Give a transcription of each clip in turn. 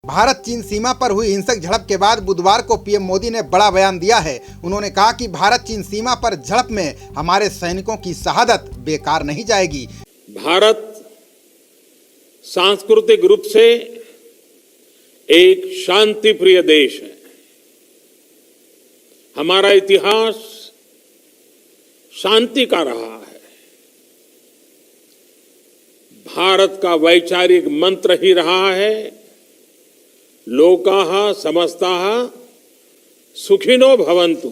भारत चीन सीमा पर हुई हिंसक झड़प के बाद बुधवार को पीएम मोदी ने बड़ा बयान दिया है। उन्होंने कहा कि भारत चीन सीमा पर झड़प में हमारे सैनिकों की शहादत बेकार नहीं जाएगी। भारत सांस्कृतिक रूप से एक शांति प्रिय देश है। हमारा इतिहास शांति का रहा है। भारत का वैचारिक मंत्र ही रहा है, लोकाः समस्ताः सुखिनो भवन्तु।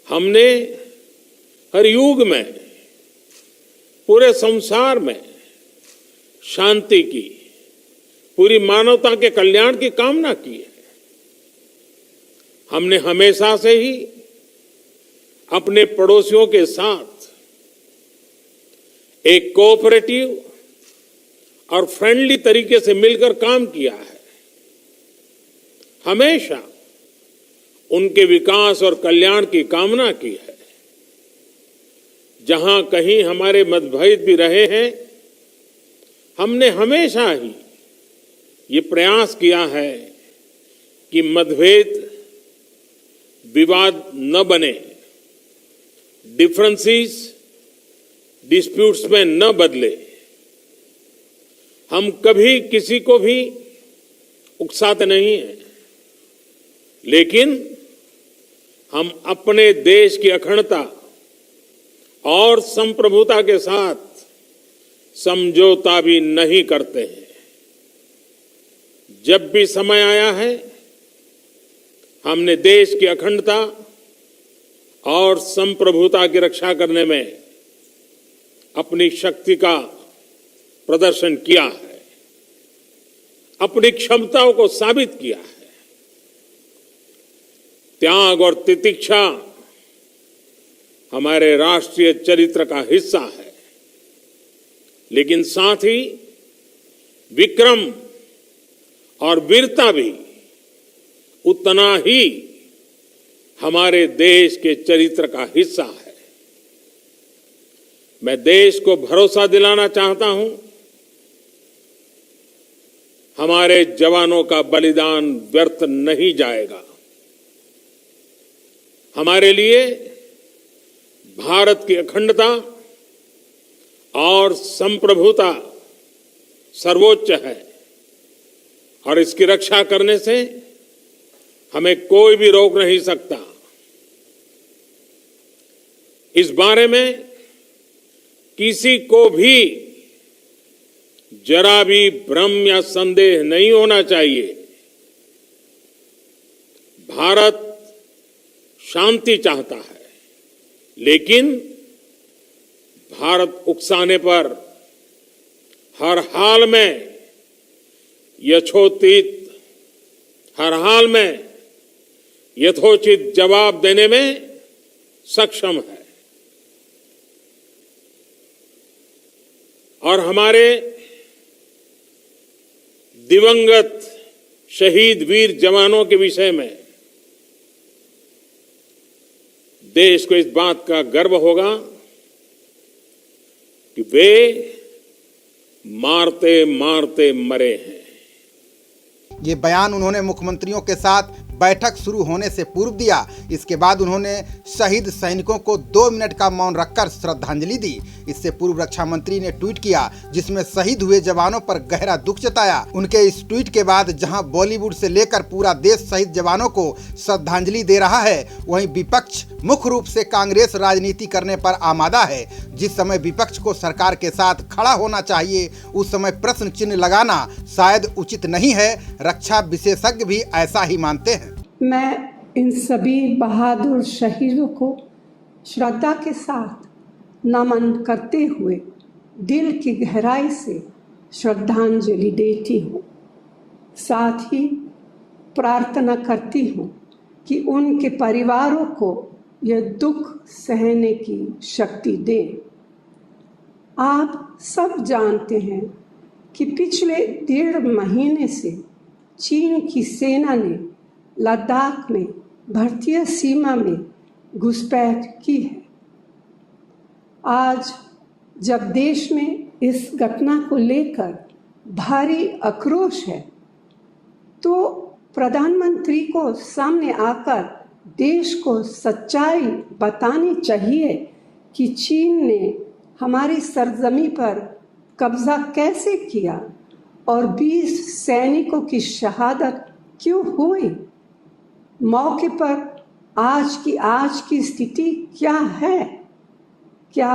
हमने हर युग में, पूरे संसार में शांति की, पूरी मानवता के कल्याण की कामना की है। हमने हमेशा से ही अपने पड़ोसियों के साथ एक कोऑपरेटिव और फ्रेंडली तरीके से मिलकर काम किया है। हमेशा उनके विकास और कल्याण की कामना की है। जहां कहीं हमारे मतभेद भी रहे हैं, हमने हमेशा ही ये प्रयास किया है कि मतभेद विवाद न बने, डिफरेंसेस डिस्प्यूट्स में न बदले। हम कभी किसी को भी उकसाते नहीं हैं, लेकिन हम अपने देश की अखंडता और संप्रभुता के साथ समझौता भी नहीं करते हैं। जब भी समय आया है, हमने देश की अखंडता और संप्रभुता की रक्षा करने में अपनी शक्ति का प्रदर्शन किया है, अपनी क्षमताओं को साबित किया है। त्याग और तितिक्षा हमारे राष्ट्रीय चरित्र का हिस्सा है, लेकिन साथ ही विक्रम और वीरता भी उतना ही हमारे देश के चरित्र का हिस्सा है। मैं देश को भरोसा दिलाना चाहता हूं, हमारे जवानों का बलिदान व्यर्थ नहीं जाएगा। हमारे लिए भारत की अखंडता और संप्रभुता सर्वोच्च है, और इसकी रक्षा करने से हमें कोई भी रोक नहीं सकता। इस बारे में किसी को भी जरा भी भ्रम या संदेह नहीं होना चाहिए। भारत शांति चाहता है, लेकिन भारत उकसाने पर हर हाल में यथोचित जवाब देने में सक्षम है। और हमारे दिवंगत शहीद वीर जवानों के विषय में देश को इस बात का गर्व होगा कि वे मारते मारते मरे हैं। ये बयान उन्होंने मुख्यमंत्रियों के साथ बैठक शुरू होने से पूर्व दिया। इसके बाद उन्होंने शहीद सैनिकों को 2 मिनट का मौन रखकर श्रद्धांजलि दी। इससे पूर्व रक्षा मंत्री ने ट्वीट किया, जिसमें शहीद हुए जवानों पर गहरा दुख जताया। उनके इस ट्वीट के बाद जहां बॉलीवुड से लेकर पूरा देश शहीद जवानों को श्रद्धांजलि दे रहा है, वहीं विपक्ष मुख्य रूप से कांग्रेस राजनीति करने पर आमादा है। जिस समय विपक्ष को सरकार के साथ खड़ा होना चाहिए, उस समय प्रश्न चिन्ह लगाना शायद उचित नहीं है। रक्षा विशेषज्ञ भी ऐसा ही मानते हैं। मैं इन सभी बहादुर शहीदों को श्रद्धा के साथ नमन करते हुए दिल की गहराई से श्रद्धांजलि देती हूँ। साथ ही प्रार्थना करती हूँ कि उनके परिवारों को यह दुख सहने की शक्ति दे। आप सब जानते हैं कि पिछले 1.5 महीने से चीन की सेना ने लद्दाख में भारतीय सीमा में घुसपैठ की है। आज जब देश में इस घटना को लेकर भारी आक्रोश है, तो प्रधानमंत्री को सामने आकर देश को सच्चाई बतानी चाहिए कि चीन ने हमारी सरजमी पर कब्जा कैसे किया और 20 सैनिकों की शहादत क्यों हुई। मौके पर आज की स्थिति क्या है? क्या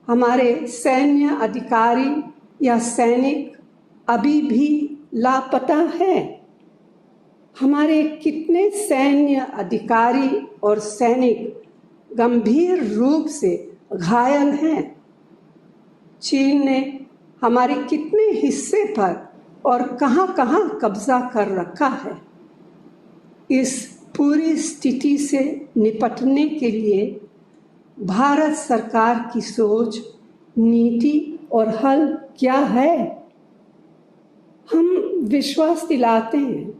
हमारे सैन्य अधिकारी या सैनिक अभी भी लापता है? हमारे कितने सैन्य अधिकारी और सैनिक गंभीर रूप से घायल हैं? चीन ने हमारे कितने हिस्से पर और कहां-कहां कब्जा कर रखा है? इस पूरी स्थिति से निपटने के लिए भारत सरकार की सोच, नीति और हल क्या है? हम विश्वास दिलाते हैं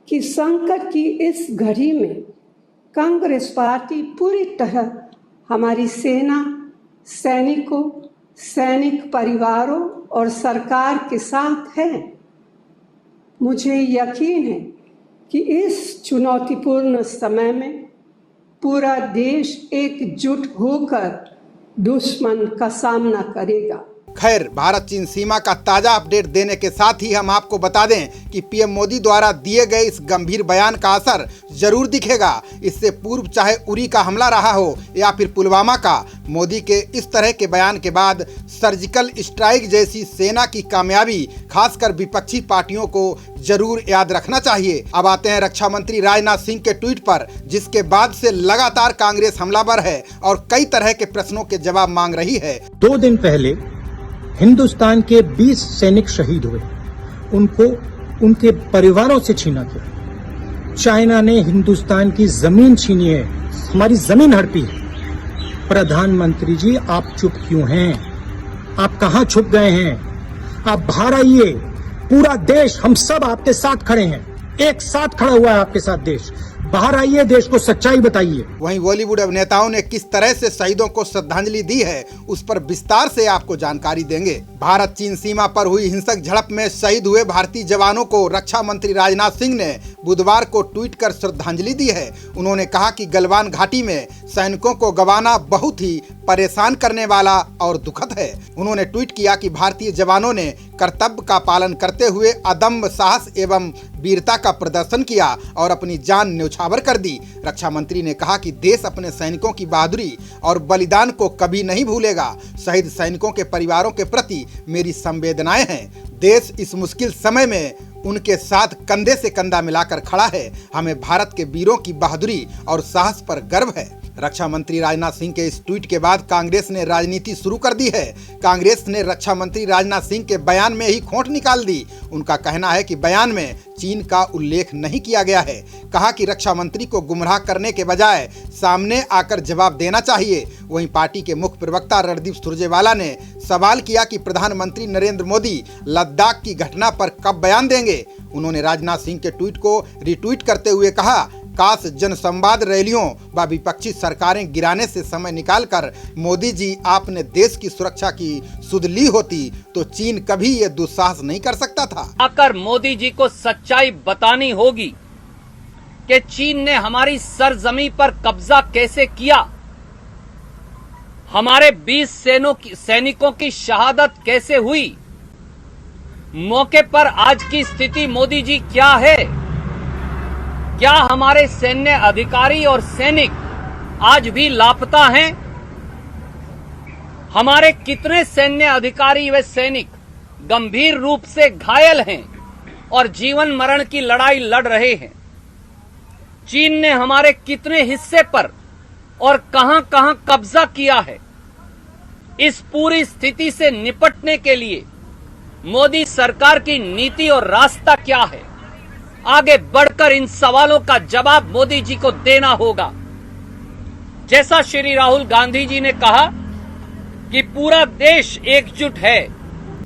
कि संकट की इस घड़ी में कांग्रेस पार्टी पूरी तरह हमारी सेना, सैनिकों, सैनिक परिवारों और सरकार के साथ है। मुझे यकीन है कि इस चुनौतीपूर्ण समय में पूरा देश एकजुट होकर दुश्मन का सामना करेगा। खैर, भारत चीन सीमा का ताजा अपडेट देने के साथ ही हम आपको बता दें कि पीएम मोदी द्वारा दिए गए इस गंभीर बयान का असर जरूर दिखेगा। इससे पूर्व चाहे उरी का हमला रहा हो या फिर पुलवामा का, मोदी के इस तरह के बयान के बाद सर्जिकल स्ट्राइक जैसी सेना की कामयाबी खासकर विपक्षी पार्टियों को जरूर याद रखना चाहिए। अब आते हैं रक्षा मंत्री राजनाथ सिंह के ट्वीट पर, जिसके बाद से लगातार कांग्रेस हमलावर है और कई तरह के प्रश्नों के जवाब मांग रही है। 2 दिन पहले हिंदुस्तान के 20 सैनिक शहीद हुए, उनको उनके परिवारों से छीना गया। चाइना ने हिंदुस्तान की जमीन छीनी है, हमारी जमीन हड़पी है। प्रधानमंत्री जी, आप चुप क्यों हैं? आप कहां छुप गए हैं? आप बाहर आइए। पूरा देश, हम सब आपके साथ खड़े हैं, एक साथ खड़ा हुआ है आपके साथ देश। बाहर आइए, देश को सच्चाई बताइए। वहीं बॉलीवुड अभिनेताओं ने किस तरह से शहीदों को श्रद्धांजलि दी है, उस पर विस्तार से आपको जानकारी देंगे। भारत चीन सीमा पर हुई हिंसक झड़प में शहीद हुए भारतीय जवानों को रक्षा मंत्री राजनाथ सिंह ने बुधवार को ट्वीट कर श्रद्धांजलि दी है। उन्होंने कहा कि गलवान घाटी में सैनिकों को गंवाना बहुत ही परेशान करने वाला और दुखद है। उन्होंने ट्वीट किया कि भारतीय जवानों ने कर्तव्य का पालन करते हुए अदम्य साहस एवं वीरता का प्रदर्शन किया और अपनी जान न्यौछावर कर दी। रक्षा मंत्री ने कहा कि देश अपने सैनिकों की बहादुरी और बलिदान को कभी नहीं भूलेगा। शहीद सैनिकों के परिवारों के प्रति मेरी संवेदनाएं हैं। देश इस मुश्किल समय में उनके साथ कंधे से कंधा मिलाकर खड़ा है। हमें भारत के वीरों की बहादुरी और साहस पर गर्व है। रक्षा मंत्री राजनाथ सिंह के इस ट्वीट के बाद कांग्रेस ने राजनीति शुरू कर दी है। कांग्रेस ने रक्षा मंत्री राजनाथ सिंह के बयान में ही खोट निकाल दी। उनका कहना है कि बयान में चीन का उल्लेख नहीं किया गया है। कहा कि रक्षा मंत्री को गुमराह करने के बजाय सामने आकर जवाब देना चाहिए। वहीं पार्टी के मुख्य प्रवक्ता रणदीप सुरजेवाला ने सवाल किया कि प्रधानमंत्री नरेंद्र मोदी लद्दाख की घटना पर कब बयान देंगे। उन्होंने राजनाथ सिंह के ट्वीट को रिट्वीट करते हुए कहा, काश जनसंवाद रैलियों व विपक्षी सरकारें गिराने से समय निकालकर मोदी जी आपने देश की सुरक्षा की सुध ली होती तो चीन कभी ये दुस्साहस नहीं कर सकता था। आकर मोदी जी को सच्चाई बतानी होगी कि चीन ने हमारी सरजमी पर कब्जा कैसे किया, हमारे 20 सैनिकों की शहादत कैसे हुई। मौके पर आज की स्थिति मोदी जी क्या है? क्या हमारे सैन्य अधिकारी और सैनिक आज भी लापता हैं? हमारे कितने सैन्य अधिकारी व सैनिक गंभीर रूप से घायल हैं और जीवन मरण की लड़ाई लड़ रहे हैं? चीन ने हमारे कितने हिस्से पर और कहां-कहां कब्जा किया है? इस पूरी स्थिति से निपटने के लिए मोदी सरकार की नीति और रास्ता क्या है? आगे बढ़कर इन सवालों का जवाब मोदी जी को देना होगा। जैसा श्री राहुल गांधी जी ने कहा कि पूरा देश एकजुट है।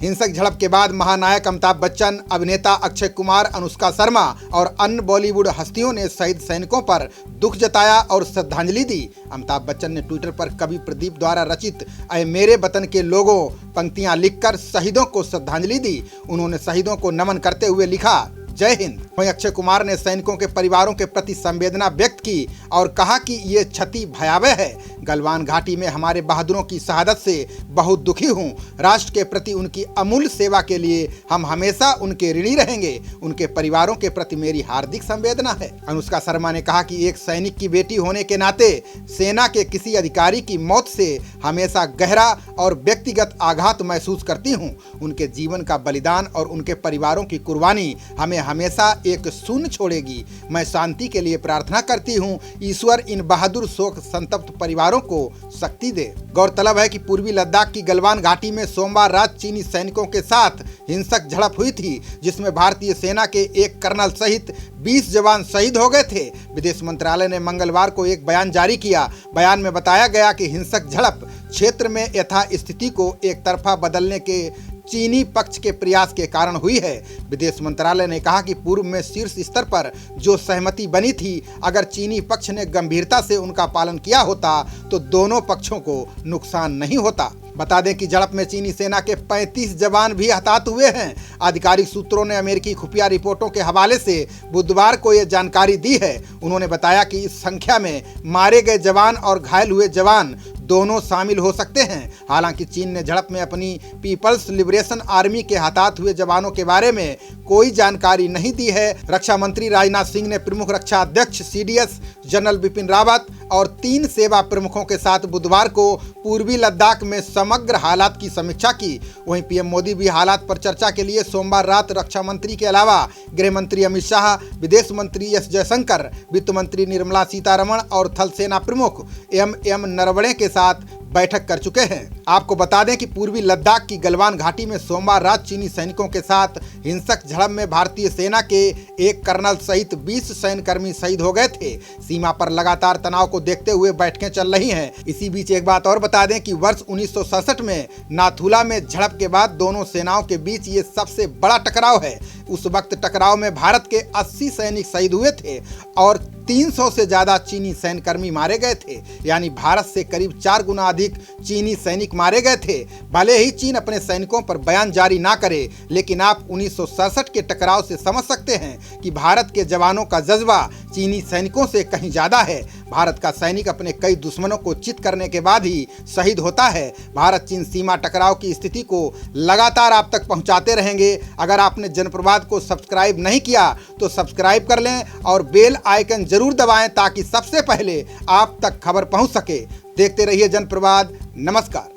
हिंसक झड़प के बाद महानायक अमिताभ बच्चन, अभिनेता अक्षय कुमार, अनुष्का शर्मा और अन्य बॉलीवुड हस्तियों ने शहीद सैनिकों पर दुख जताया और श्रद्धांजलि दी। अमिताभ बच्चन ने ट्विटर पर कवि प्रदीप द्वारा रचित ऐ मेरे वतन के लोगों पंक्तियां लिखकर शहीदों को श्रद्धांजलि दी। उन्होंने शहीदों को नमन करते हुए लिखा, जय हिंद। वहीं अक्षय कुमार ने सैनिकों के परिवारों के प्रति संवेदना व्यक्त की और कहा कि ये क्षति भयावह है। गलवान घाटी में हमारे बहादुरों की शहादत से बहुत दुखी हूँ। राष्ट्र के प्रति उनकी अमूल्य सेवा के लिए हम हमेशा उनके ऋणी रहेंगे। उनके परिवारों के प्रति मेरी हार्दिक संवेदना है। अनुष्का शर्मा ने कहा कि एक सैनिक की बेटी होने के नाते सेना के किसी अधिकारी की मौत से हमेशा गहरा और व्यक्तिगत आघात महसूस करती हूँ। उनके जीवन का बलिदान और उनके परिवारों की कुर्बानी हमें हमेशा एक शून्य छोड़ेगी। मैं शांति के लिए प्रार्थना करती हूँ, ईश्वर इन बहादुर शोक संतप्त परिवारों को शक्ति दे। गौरतलब है कि पूर्वी लद्दाख की गलवान घाटी में सोमवार रात चीनी सैनिकों के साथ हिंसक झड़प हुई थी, जिसमें भारतीय सेना के एक कर्नल सहित 20 जवान शहीद हो गए थे। विदेश मंत्रालय ने मंगलवार को एक बयान जारी किया। बयान में बताया गया कि हिंसक झड़प क्षेत्र में यथास्थिति को एक तरफा बदलने के चीनी पक्ष के प्रयास के कारण हुई है। विदेश मंत्रालय ने कहा कि पूर्व में शीर्ष स्तर पर जो सहमति बनी थी, अगर चीनी पक्ष ने गंभीरता से उनका पालन किया होता तो दोनों पक्षों को नुकसान नहीं होता। बता दें कि झड़प में चीनी सेना के 35 जवान भी हताहत हुए हैं। आधिकारिक सूत्रों ने अमेरिकी खुफिया रिपोर्टों के हवाले से बुधवार को यह जानकारी दी है। उन्होंने बताया कि इस संख्या में मारे गए जवान और घायल हुए जवान दोनों शामिल हो सकते हैं। हालांकि चीन ने झड़प में अपनी पीपल्स लिबरेशन आर्मी के हताहत हुए जवानों के बारे में कोई जानकारी नहीं दी है। रक्षा मंत्री राजनाथ सिंह ने प्रमुख रक्षा अध्यक्ष CDS जनरल बिपिन रावत और 3 सेवा प्रमुखों के साथ बुधवार को पूर्वी लद्दाख में समग्र हालात की समीक्षा की। वहीं PM मोदी भी हालात पर चर्चा के लिए सोमवार रात रक्षा मंत्री के अलावा गृह मंत्री अमित शाह, विदेश मंत्री S जयशंकर, वित्त मंत्री निर्मला सीतारमण और थल सेना प्रमुख MM नरवणे के साथ बैठक कर चुके हैं। आपको बता दें कि पूर्वी लद्दाख की गलवान घाटी में सोमवार रात चीनी सैनिकों के साथ हिंसक झड़प में भारतीय सेना के एक कर्नल सहित 20 सैन्यकर्मी शहीद हो गए थे। सीमा पर लगातार तनाव को देखते हुए बैठकें चल रही हैं। इसी बीच एक बात और बता दें कि वर्ष 1967 में नाथुला में झड़प के बाद दोनों सेनाओं के बीच ये सबसे बड़ा टकराव है। उस वक्त टकराव में भारत के 80 सैनिक शहीद हुए थे और 300 से ज्यादा चीनी सैन्यकर्मी मारे गए थे। यानी भारत से करीब 4 गुना अधिक चीनी सैनिक मारे गए थे। भले ही चीन अपने सैनिकों पर बयान जारी ना करे, लेकिन आप 1967 के टकराव से समझ सकते हैं कि भारत के जवानों का जज्बा चीनी सैनिकों से कहीं ज्यादा है। भारत का सैनिक अपने कई दुश्मनों को चित करने के बाद ही शहीद होता है। भारत चीन सीमा टकराव की स्थिति को लगातार आप तक पहुंचाते रहेंगे। अगर आपने जनप्रवाद को सब्सक्राइब नहीं किया तो सब्सक्राइब कर लें और बेल आइकन जरूर दबाएं ताकि सबसे पहले आप तक खबर पहुंच सके। देखते रहिए जनप्रवाद। नमस्कार।